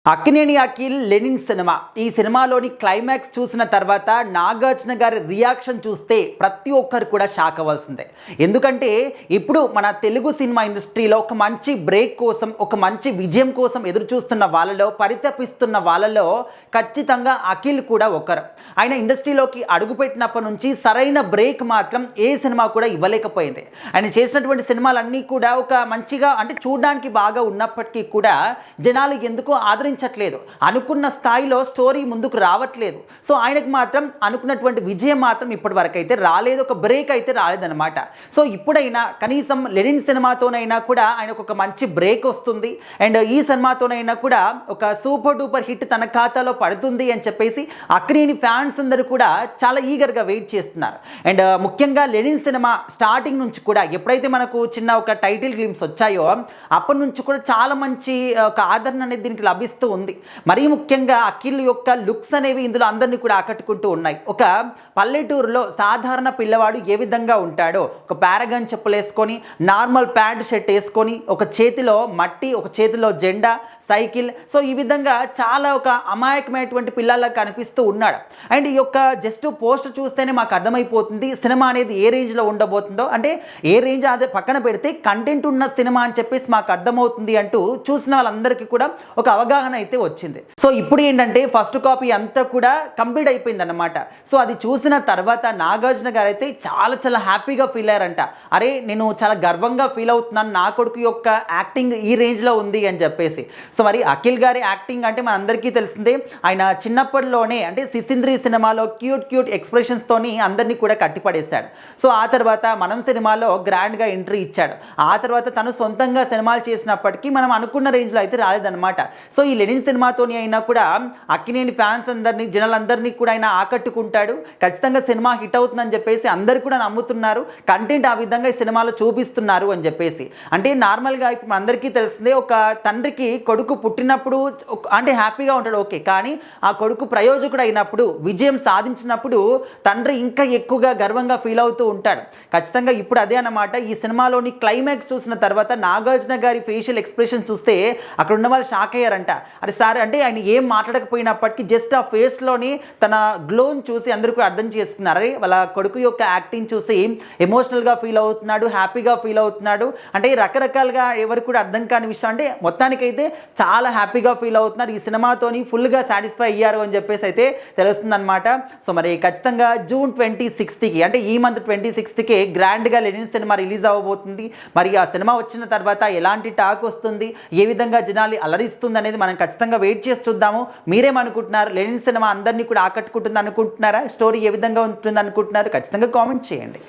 Akkineni Akhil Lenin cinema ఈ సినిమాలోని climax చూసిన తర్వాత నాగార్జున గారి రియాక్షన్ చూస్తే ప్రతి ఒక్కరు కూడా షాక్ అవ్వాల్సిందే. ఎందుకంటే ఇప్పుడు మన తెలుగు సినిమా ఇండస్ట్రీలో ఒక మంచి బ్రేక్ కోసం, ఒక మంచి విజయం కోసం ఎదురు చూస్తున్న వాళ్ళలో, పరితపిస్తున్న వాళ్ళలో ఖచ్చితంగా అఖిల్ కూడా ఒకరు. ఆయన ఇండస్ట్రీలోకి అడుగుపెట్టినప్పటి నుంచి సరైన బ్రేక్ మాత్రం ఏ సినిమా కూడా ఇవ్వలేకపోయింది. ఆయన చేసినటువంటి సినిమాలన్నీ కూడా ఒక మంచిగా అంటే చూడడానికి బాగా ఉన్నప్పటికీ కూడా జనాలు ఎందుకో ఆదరించట్లేదు, అనుకున్న స్థాయిలో స్టోరీ ముందుకు రావట్లేదు. సో ఆయనకు మాత్రం అనుకున్నటువంటి విజయం మాత్రం ఇప్పటి వరకు అయితే రాలేదు, ఒక బ్రేక్ అయితే రాలేదన్నమాట. సో ఇప్పుడైనా కనీసం లెనిన్ సినిమాతోనైనా కూడా ఆయనకు ఒక మంచి బ్రేక్ వస్తుంది, అండ్ ఈ సినిమాతోనైనా కూడా ఒక సూపర్ డూపర్ హిట్ తన ఖాతాలో పడుతుంది అని చెప్పేసి అక్కినేని ఫ్యాన్స్ అందరూ కూడా చాలా ఈగర్గా వెయిట్ చేస్తున్నారు. అండ్ ముఖ్యంగా లెనిన్ సినిమా స్టార్టింగ్ నుంచి కూడా ఎప్పుడైతే మనకు చిన్న ఒక టైటిల్ గ్లిమ్స్ వచ్చాయో అప్పటి నుంచి కూడా చాలా మంచి ఒక ఆదరణ అనేది దీనికి లభిస్తూ ఉంది. మరీ ముఖ్యంగా అఖిల్ యొక్క లుక్స్ అనేవి ఇందులో అందరినీ కూడా ఆకట్టుకుంటూ ఉన్నాయి. ఒక పల్లెటూరులో సాధారణ పిల్లవాడు ఏ విధంగా ఉంటాడో, ఒక పారగాన్ చెప్పులు వేసుకొని, నార్మల్ ప్యాంట్ షర్ట్ వేసుకొని, ఒక చేతిలో మట్టి, ఒక చేతిలో జెండా, సైకిల్, సో ఈ విధంగా చాలా ఒక అమాయకమైనటువంటి పిల్లల్లా కనిపిస్తూ ఉన్నాడు. అండ్ ఈ యొక్క జస్ట్ పోస్టర్ చూస్తేనే మాకు అర్థమైపోతుంది సినిమా అనేది ఏ రేంజ్లో ఉండబోతుందో. అంటే ఏ రేంజ్ అదే పక్కన పెడితే కంటెంట్ ఉన్న సినిమా అని చెప్పేసి మాకు అర్థమవుతుంది అంటూ చూసిన వాళ్ళందరికీ కూడా ఒక అవగాహన అయితే వచ్చింది. సో ఇప్పుడు ఏంటంటే ఫస్ట్ కాపీ అంతా కూడా కంప్లీట్ అయిపోయింది అన్నమాట. సో అది చూసిన తర్వాత నాగార్జున గారు అయితే చాలా చాలా హ్యాపీగా ఫీల్ అయ్యారంట. అరే నేను చాలా గర్వంగా ఫీల్ అవుతున్నాను, నా కొడుకు యొక్క యాక్టింగ్ ఈ రేంజ్లో ఉంది అని చెప్పేసి. సో మరి అఖిల్ గారి యాక్టింగ్ అంటే మన అందరికీ తెలిసిందే. ఆయన చిన్నప్పటిలోనే అంటే సిసింద్రి సినిమాలో క్యూట్ క్యూట్ ఎక్స్ప్రెషన్స్తోని అందరినీ కూడా కట్టిపడేశాడు. సో ఆ తర్వాత మనం సినిమాలో గ్రాండ్గా ఎంట్రీ ఇచ్చాడు. ఆ తర్వాత తను సొంతంగా సినిమాలు చేసినప్పటికీ మనం అనుకున్న రేంజ్లో అయితే రాలేదన్నమాట. సో ఈ లెనిన్ సినిమాతోని అయినా కూడా అక్కినేని ఫ్యాన్స్ అందరినీ, జనాలందరినీ కూడా ఆయన ఆకట్టుకుంటాడు. ఖచ్చితంగా సినిమా హిట్ అవుతుందని చెప్పేసి అందరు కూడా నమ్ముతున్నారు. కంటెంట్ ఆ విధంగా ఈ సినిమాలో చూపిస్తున్నారు అని చెప్పేసి. అంటే నార్మల్గా ఇప్పుడు అందరికీ తెలిసిందే, ఒక తండ్రికి కొడుకు పుట్టినప్పుడు అంటే హ్యాపీగా ఉంటాడు, ఓకే. కానీ ఆ కొడుకు ప్రయోజకుడు అయినప్పుడు, విజయం సాధించినప్పుడు తండ్రి ఇంకా ఎక్కువగా గర్వంగా ఫీల్ అవుతూ ఉంటాడు. ఖచ్చితంగా ఇప్పుడు అదే అన్నమాట. ఈ సినిమాలోని క్లైమాక్స్ చూసిన తర్వాత నాగార్జున గారి ఫేషియల్ ఎక్స్ప్రెషన్ చూస్తే అక్కడ ఉన్న వాళ్ళు షాక్ అయ్యారంట. అరే సార్, అంటే ఆయన ఏం మాట్లాడకపోయినప్పటికీ జస్ట్ ఆ ఫేస్లోని తన గ్లోని చూసి అందరూ కూడా అర్థం చేసుకున్నారు. అరే వాళ్ళ కొడుకు యొక్క యాక్టింగ్ చూసి ఎమోషనల్గా ఫీల్ అవుతున్నాడు, హ్యాపీగా ఫీల్ అవుతున్నాడు. అంటే రకరకాలుగా ఎవరు కూడా అర్థం కాని విషయం. అంటే మొత్తానికైతే చాలా హ్యాపీగా ఫీల్ అవుతున్నారు, ఈ సినిమాతోని ఫుల్గా సాటిస్ఫై అయ్యారు అని చెప్పేసి అయితే తెలుస్తుందన్నమాట. సో మరి ఖచ్చితంగా జూన్ 26కి అంటే ఈ మంత్ 26కి గ్రాండ్గా లెనిన్ సినిమా రిలీజ్ అవ్వబోతుంది. మరి ఆ సినిమా వచ్చిన తర్వాత ఎలాంటి టాక్ వస్తుంది, ఏ విధంగా జనాలు అలరిస్తుంది అనేది మనం ఖచ్చితంగా వెయిట్ చేసి చూద్దాము. మీరేమనుకుంటున్నారు? లెనిన్ సినిమా అందరినీ కూడా ఆకట్టుకుంటుంది అనుకుంటున్నారా? స్టోరీ ఏ విధంగా ఉంటుంది అనుకుంటున్నారు? ఖచ్చితంగా కామెంట్ చేయండి.